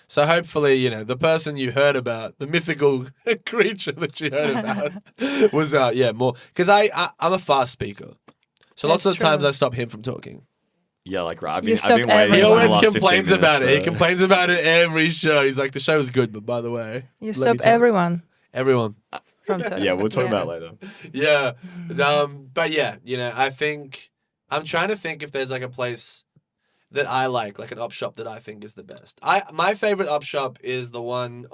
So hopefully, the person you heard about, the mythical creature that you heard about was, more. Because I'm a fast speaker. So lots of the times I stop him from talking. Yeah, like, right. I've You been waiting. stop He for the always last 15 complains minutes about it. He complains about it every show. He's like, the show was good, but by the way. You let stop me talk. everyone Everyone. from talking. Yeah, we'll talk about it later. Yeah. But yeah, I think, I'm trying to think if there's like a place that I like an op shop that I think is the best. My favorite op shop is the one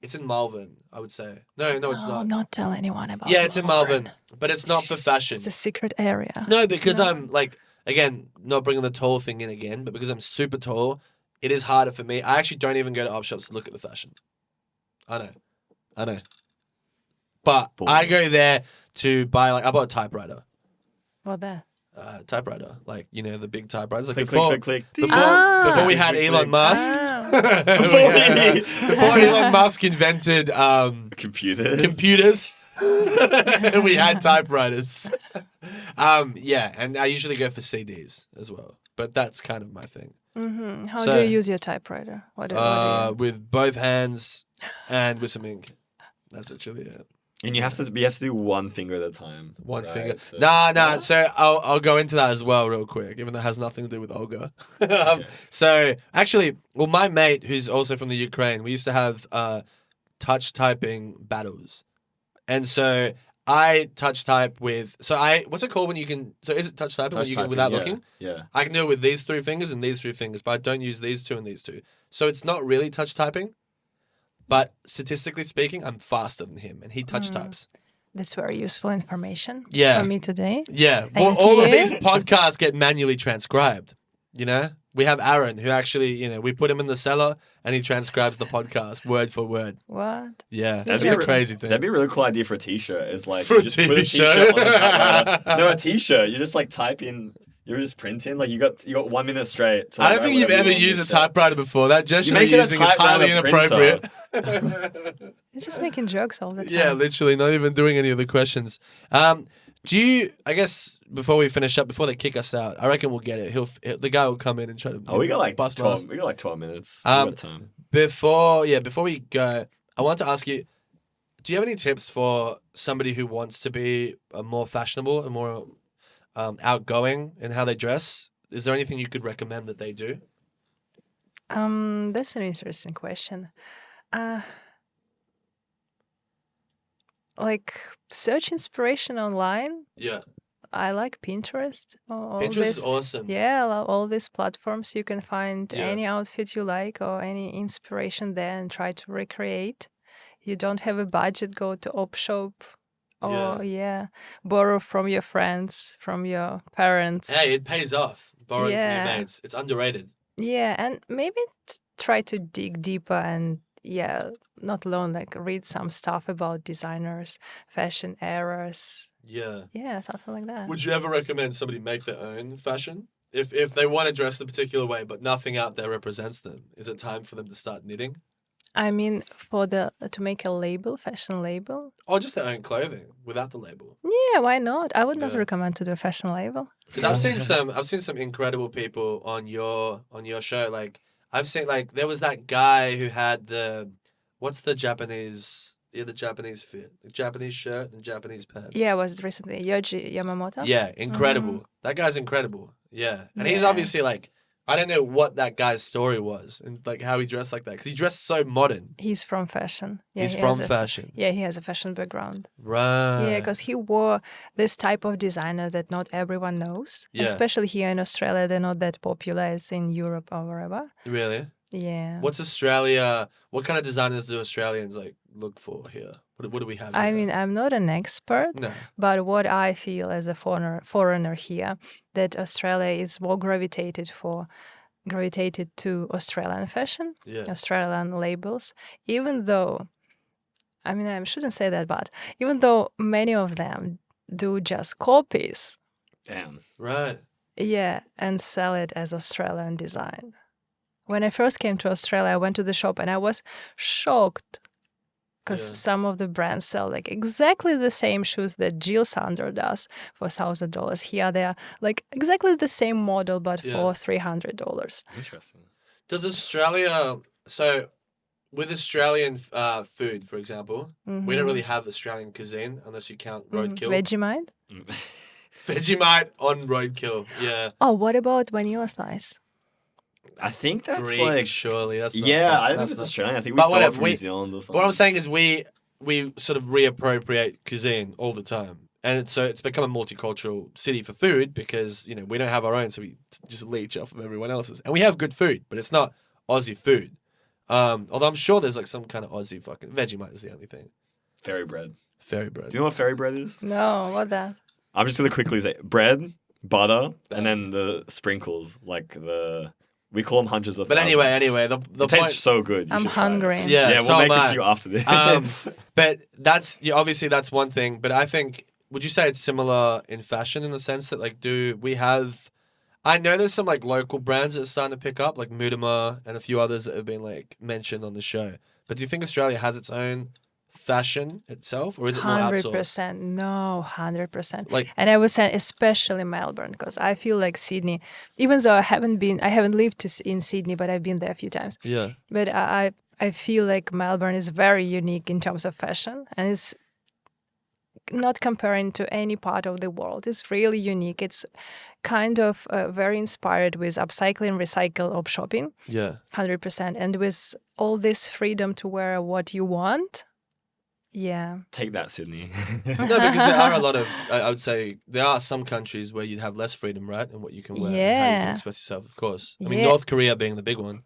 it's in Melbourne, I would say. No, it's not. Not tell anyone about Yeah, it's in Melbourne, but it's not for fashion. It's a secret area. No, because I'm like, again, not bringing the tall thing in again, but because I'm super tall, it is harder for me. I actually don't even go to op shops to look at the fashion. I know. But I go there to buy, I bought a typewriter. What that? Typewriter, the big typewriters. Like Click, before, click. before we had Click, Elon click. Musk, Ah. before Elon Musk invented Computers. we had typewriters. And I usually go for CDs as well, but that's kind of my thing. Mm-hmm. How So- do you use your typewriter? What do you... With both hands and with some ink. That's actually it. And you have to do one finger at a time. One right? finger. So- Nah. So I'll go into that as well real quick, even though it has nothing to do with Olga. So actually, my mate, who's also from the Ukraine, we used to have touch typing battles. And so I touch type with, what's it called when you can, so is it touch typing when you can without looking? Yeah. I can do it with these 3 fingers and these 3 fingers, but I don't use these 2 and these 2. So it's not really touch typing. But statistically speaking, I'm faster than him, and he touch types. That's very useful information Yeah. for me today. Yeah. Thank All of you. these podcasts get manually transcribed. We have Aaron, who actually, we put him in the cellar, and he transcribes the podcast word for word. What? Yeah, That'd it's be a crazy thing. That'd be a really cool idea for a t-shirt. Is like For you a just put TV a show? t-shirt on the typewriter. No, a t-shirt. You just type in. You're just printing. You got 1 minute straight. To, I don't write think you've whatever ever you want used on a the shirt. typewriter before. That gesture make you're it a using is highly typewriter inappropriate. You're just making jokes all the time. Yeah, literally, not even doing any of the questions. Do you? I guess before we finish up, before they kick us out, I reckon we'll get it. The guy will come in and try to. Oh, we got like bust 12. us. We got like 12 minutes. We got time. Before we go, I want to ask you: do you have any tips for somebody who wants to be more fashionable and more outgoing in how they dress? Is there anything you could recommend that they do? That's an interesting question. Search inspiration online. Yeah, I like Pinterest. All Pinterest this. is awesome. Yeah, all these platforms you can find Yeah. any outfit you like or any inspiration there and try to recreate. You don't have a budget, go to op shop or borrow from your friends, from your parents. Hey, it pays off. Borrowing from Yeah. your mates. It's underrated. Yeah, and maybe try to dig deeper and not alone read some stuff about designers, fashion eras. Yeah. Yeah, something like that. Would you ever recommend somebody make their own fashion? If they want to dress a particular way, but nothing out there represents them, is it time for them to start knitting? I mean, to make a label, fashion label. Or just their own clothing without the label? Yeah, why not? I would not Yeah. recommend to do a fashion label. Because I've seen some incredible people on your show. Like I've seen there was that guy who had what's the Japanese fit, the Japanese shirt and Japanese pants. Yeah, it was recently Yoji Yamamoto. Yeah, incredible. That guy's incredible. Yeah. And he's obviously like, I don't know what that guy's story was and like how he dressed like that because he dressed so modern. He's from fashion. Yeah, He's from fashion. Yeah, he has a fashion background. Right. Yeah, because he wore this type of designer that not everyone knows. Yeah. Especially here in Australia, they're not that popular as in Europe or wherever. Really? Yeah. What's Australia? What kind of designers do Australians like look for here? What do we have? I here? mean, I'm not an expert, No. but what I feel as a foreigner here, that Australia is more gravitated to Australian fashion, Yeah. Australian labels, even though, I mean, I shouldn't say that, but even though many of them do just copies. Damn. Right. Yeah, and sell it as Australian design. When I first came to Australia, I went to the shop and I was shocked because some of the brands sell like exactly the same shoes that Jill Sander does for $1,000. Here they are like exactly the same model, but for $300. Interesting. Does Australia, so with Australian food, for example, we don't really have Australian cuisine unless you count roadkill. Vegemite? Vegemite on roadkill, yeah. Oh, what about vanilla slice? I think that's Greek, like surely. That's not yeah. fun. I don't know That's if it's not- Australian. I think we But stole it whatever, from we- New Zealand or something. What I'm saying is we sort of reappropriate cuisine all the time. And so it's become a multicultural city for food because, you know, we don't have our own, so we just leech off of everyone else's. And we have good food, but it's not Aussie food. Although I'm sure there's like some kind of Aussie fucking Vegemite is the only thing. Fairy bread. Fairy bread. Do you know what fairy bread is? No, what that? I'm just gonna quickly say bread, butter, and then the sprinkles, like we call them hundreds of But thousands. anyway, the It point. tastes so good. You I'm should try it. hungry. Yeah, Yeah, so we'll make am it I. for you after this. But that's obviously that's one thing. But I think would you say it's similar in fashion in the sense that like do we have? I know there's some like local brands that are starting to pick up, like Mudima and a few others that have been like mentioned on the show. But do you think Australia has its own fashion itself, or is it more outsourced? 100%. No, 100%. Like- and I was saying, especially Melbourne, because I feel like Sydney, even though I haven't lived in Sydney, but I've been there a few times. Yeah. But I feel like Melbourne is very unique in terms of fashion, and it's not comparing to any part of the world. It's really unique. It's kind of very inspired with upcycling, recycle of shopping, Yeah. 100%, and with all this freedom to wear what you want. Yeah. Take that, Sydney. No, because there are a lot of, I would say, there are some countries where you'd have less freedom, right? And what you can wear and how you Yeah. can express yourself, of course. I mean, Yeah. North Korea being the big one.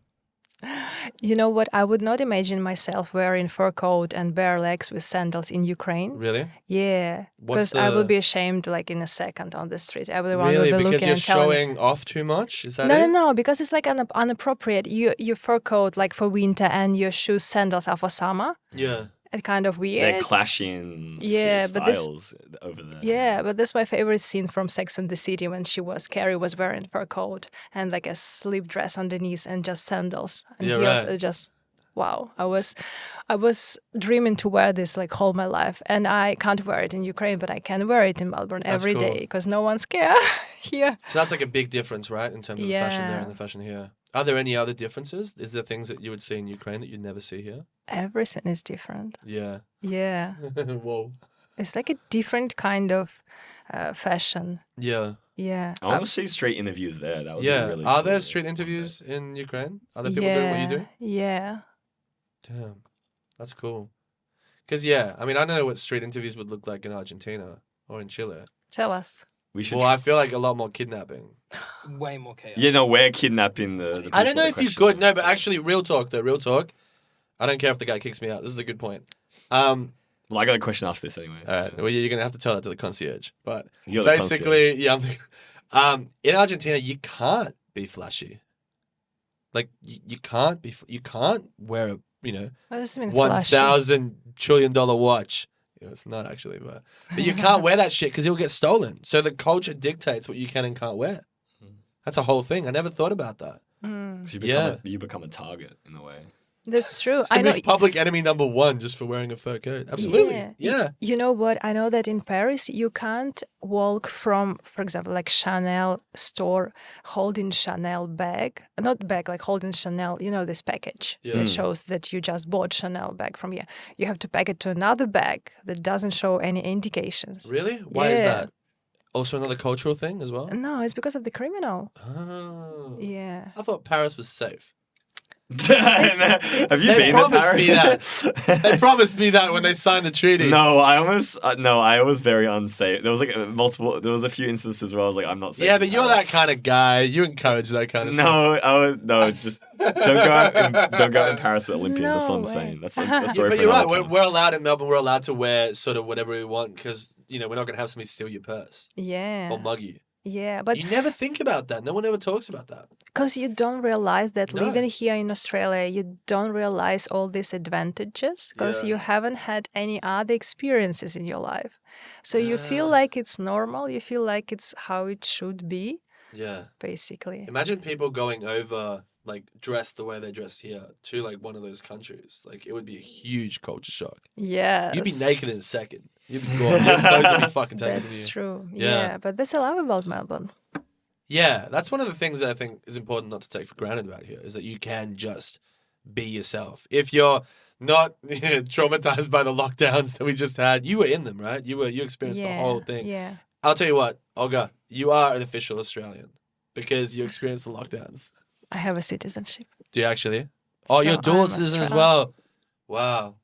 You know what? I would not imagine myself wearing fur coat and bare legs with sandals in Ukraine. Really? Yeah, What's because I will the- be ashamed like in a second on the street. Everyone Really? will be Because looking you're and telling me. showing off too much? Is that No, it? no, because it's like inappropriate. Your fur coat like for winter and your shoes, sandals are for summer. Yeah. It's kind of weird. They're clashing Yeah, but this- styles over there. Yeah, but that's my favorite scene from Sex and the City when Carrie was wearing fur coat and like a sleeve dress underneath and just sandals and Yeah, heels. right. It just wow. I was dreaming to wear this like all my life, and I can't wear it in Ukraine, but I can wear it in Melbourne That's every day cool. because no one's care here. So that's like a big difference, right? In terms of the fashion there Yeah. and the fashion here. Are there any other differences? Is there things that you would see in Ukraine that you'd never see here? Everything is different. Yeah. Yeah, Whoa. it's like a different kind of fashion. Yeah. Yeah. I want to see street interviews there. That would be Yeah. really Are there cool. street interviews in Ukraine? Are there people doing what you do? Yeah. Damn. That's cool. Because, yeah, I mean, I know what street interviews would look like in Argentina or in Chile. Tell us. We should. Well, I feel like a lot more kidnapping. Way more chaos. You know, we're kidnapping the people I don't know that if you question could. it. No, but actually, real talk, though. Real talk. I don't care if the guy kicks me out. This is a good point. Well, I got a question after this anyway. All right. Well, you're going to have to tell that to the concierge. But You're the basically, yeah. In Argentina, you can't be flashy. Like, you can't wear a, What does it mean? flashy? $1,000 trillion watch. It's not actually, but you can't wear that shit because it'll get stolen. So the culture dictates what you can and can't wear. That's a whole thing. I never thought about that. You become a target in a way. That's true. I I know. know public enemy number one just for wearing a fur coat. Absolutely. Yeah. You know what? I know that in Paris, you can't walk from, for example, like Chanel store holding Chanel bag, not bag, like holding Chanel, this package Yeah. that shows that you just bought Chanel bag from here. You have to pack it to another bag that doesn't show any indications. Really? Why is Yeah. that? Also another cultural thing as well? No, it's because of the criminal. Oh. Yeah. I thought Paris was safe. Have you They been to promised me Paris? They promised me that when they signed the treaty. No, I was very unsafe. There was like there was a few instances where I was like, I'm not safe. Yeah, in but you're that Paris. kind of guy. You encourage that kind of stuff. No, just don't go out in Paris with Olympians. That's what I'm No way. saying. That's a Yeah, story but for you're right. another time. We're allowed in Melbourne. We're allowed to wear sort of whatever we want because, we're not going to have somebody steal your purse Yeah. or mug you. Yeah, but You never think about that. No one ever talks about that. because you don't realize that No. living here in Australia, you don't realize all these advantages because Yeah. you haven't had any other experiences in your life. So you feel Ah. like it's normal. You feel like it's how it should be, Yeah. basically. Imagine people going over, like, dressed the way they dressed here to, like, one of those countries. Like, it would be a huge culture shock. Yes. You'd be naked in a second. You'd be gone. Your clothes would be fucking taken from That's you. true. Yeah. Yeah, but that's a love about Melbourne. Yeah, that's one of the things that I think is important not to take for granted about here is that you can just be yourself. If you're not traumatized by the lockdowns that we just had, you were in them, right? You experienced the whole thing. Yeah. I'll tell you what, Olga, you are an official Australian because you experienced the lockdowns. I have a citizenship. Do you actually? Oh, So you're dual I'm citizen as Australian. well. Wow.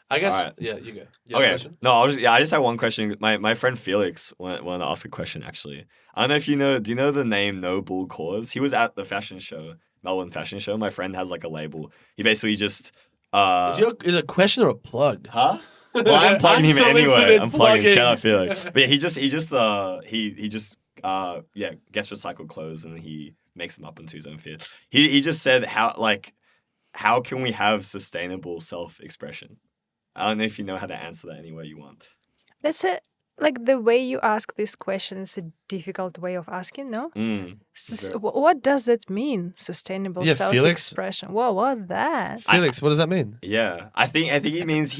I guess. All right. Yeah, you go. You have a Okay. question? No, I just have one question. My friend Felix wanted to ask a question actually. I don't know if you know. Do you know the name No Bull Cause? He was at the fashion show, Melbourne Fashion Show. My friend has like a label. He basically just Is it a question or a plug? Huh? Well, I'm plugging him anyway. Unsolicited I'm plugging him. Shout out plugging. Felix. But yeah, he just gets recycled clothes and he makes them up into his own fit. He just said how can we have sustainable self-expression? I don't know if you know how to answer that any way you want. That's it. Like the way you ask this question is a difficult way of asking, no? What does that mean? Sustainable Yeah, Felix. self-expression. What that? Felix, what does that mean? Yeah, I think it means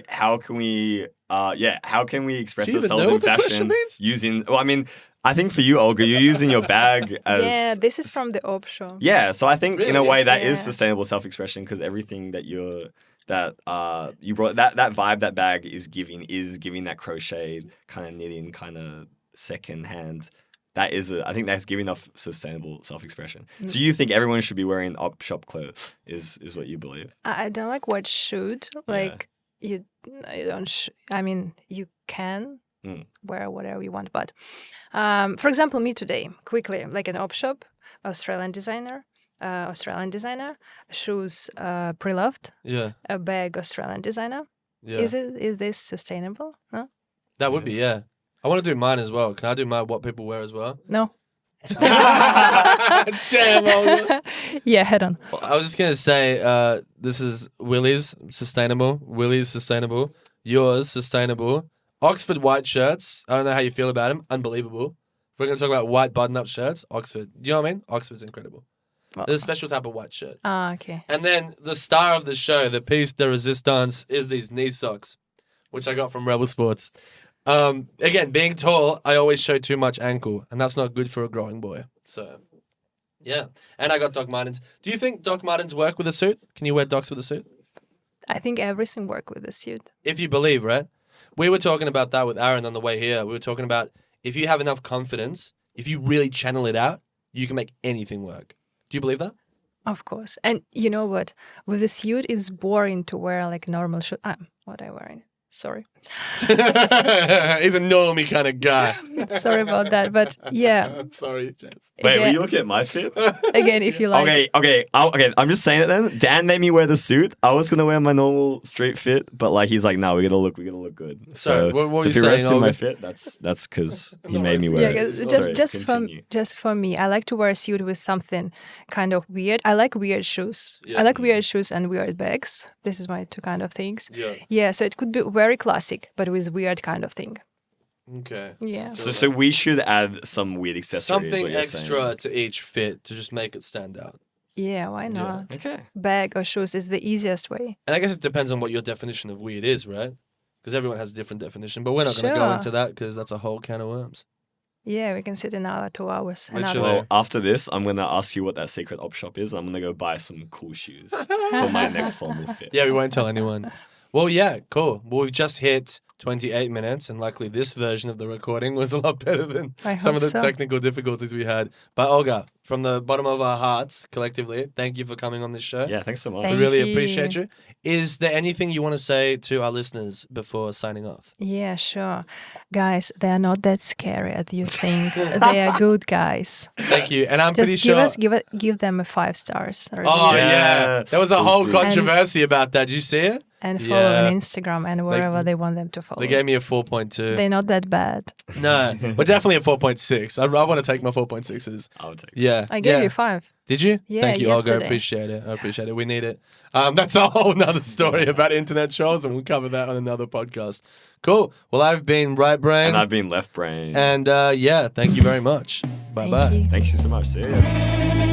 how can we express Do you even ourselves know in what the question fashion means? using? Well, I mean, I think for you, Olga, you're using your bag as Yeah, this is from the op shop. Yeah, so I think in a Really? way that is Yeah. sustainable self-expression because everything that you brought that vibe that bag is giving that crochet kind of knitting kind of second hand. I think that's giving off sustainable self-expression. So you think everyone should be wearing op shop clothes is what you believe? I don't like what should. Like you don't. I mean, you can wear whatever you want, but for example, me today, quickly, like an op shop, Australian designer, shoes pre-loved, Yeah. a bag Australian designer. Yeah. Is this sustainable? No. That would be, yeah. I want to do mine as well. Can I do what people wear as well? No. Damn, Olga. Yeah, head on. I was just going to say, this is Willie's sustainable. Willie's sustainable. Yours sustainable. Oxford white shirts. I don't know how you feel about them. Unbelievable. If we're going to talk about white button-up shirts, Oxford. Do you know what I mean? Oxford's incredible. There's a special type of white shirt. Ah, okay. And then the star of the show, the piece de resistance, is these knee socks, which I got from Rebel Sports. Again, being tall, I always show too much ankle, and that's not good for a growing boy. So, yeah. And I got Doc Martens. Do you think Doc Martens work with a suit? Can you wear Docs with a suit? I think everything work with the suit. If you believe, right? We were talking about that with Aaron on the way here. We were talking about if you have enough confidence, if you really channel it out, you can make anything work. Do you believe that? Of course. And you know what? With a suit, it's boring to wear like normal shoes. What I wearing? Sorry. He's a normie kind of guy. Sorry about that. But yeah. Sorry, James. Wait, were Again, you looking at my fit? again, if you like. Okay. I'm just saying it then. Dan made me wear the suit. I was gonna wear my normal street fit, but like he's like, no, we gotta look good. Sorry, So, what were so you if you saying, rest in my Olga? fit, that's because he No, made me it's- wear Yeah, it. 'cause Sorry, continue. just for me, I like to wear a suit with something kind of weird. I like weird shoes. Yeah. I like weird shoes and weird bags. This is my two kind of things. Yeah. Yeah, so it could be very classic, but with weird kind of thing. Okay. Yeah. So we should add some weird accessories. Something what you're extra saying. to each fit to just make it stand out. Yeah, why not? Okay. Bag or shoes is the easiest way. And I guess it depends on what your definition of weird is, right? Because everyone has a different definition. But we're not going to go Sure. into that because that's a whole can of worms. Yeah, we can sit an hour, 2 hours. Literally. Well, after this, I'm gonna ask you what that secret op shop is, and I'm gonna go buy some cool shoes for my next formal fit. Yeah, we won't tell anyone. Well, yeah, cool. Well, we've just hit 28 minutes, and luckily this version of the recording was a lot better than I some of hope the so. technical difficulties we had. But Olga, from the bottom of our hearts, collectively, thank you for coming on this show. Yeah, thanks so much. We Thank really you. appreciate you. Is there anything you want to say to our listeners before signing off? Yeah, sure. Guys, they are not that scary as you think. They are good guys. Thank you. And I'm pretty Just sure... give them a 5 stars. review. Oh, yeah. Yes, There was a please whole do. controversy about that. Did you see it? And follow Yeah. on Instagram and wherever they want them to follow. They gave me a 4.2. They're not that bad. No, we're definitely a 4.6. I want to take my 4.6s. I'll take it. Yeah. I gave yeah. you 5. Did you? Yeah, Thank you, Olga. I yesterday. appreciate it. I appreciate it. We need it. That's a whole nother story about internet trolls, and we'll cover that on another podcast. Cool. Well, I've been Right Brain. And I've been Left Brain. And yeah, thank you very much. Bye-bye. Thank you. Thanks you so much. See ya.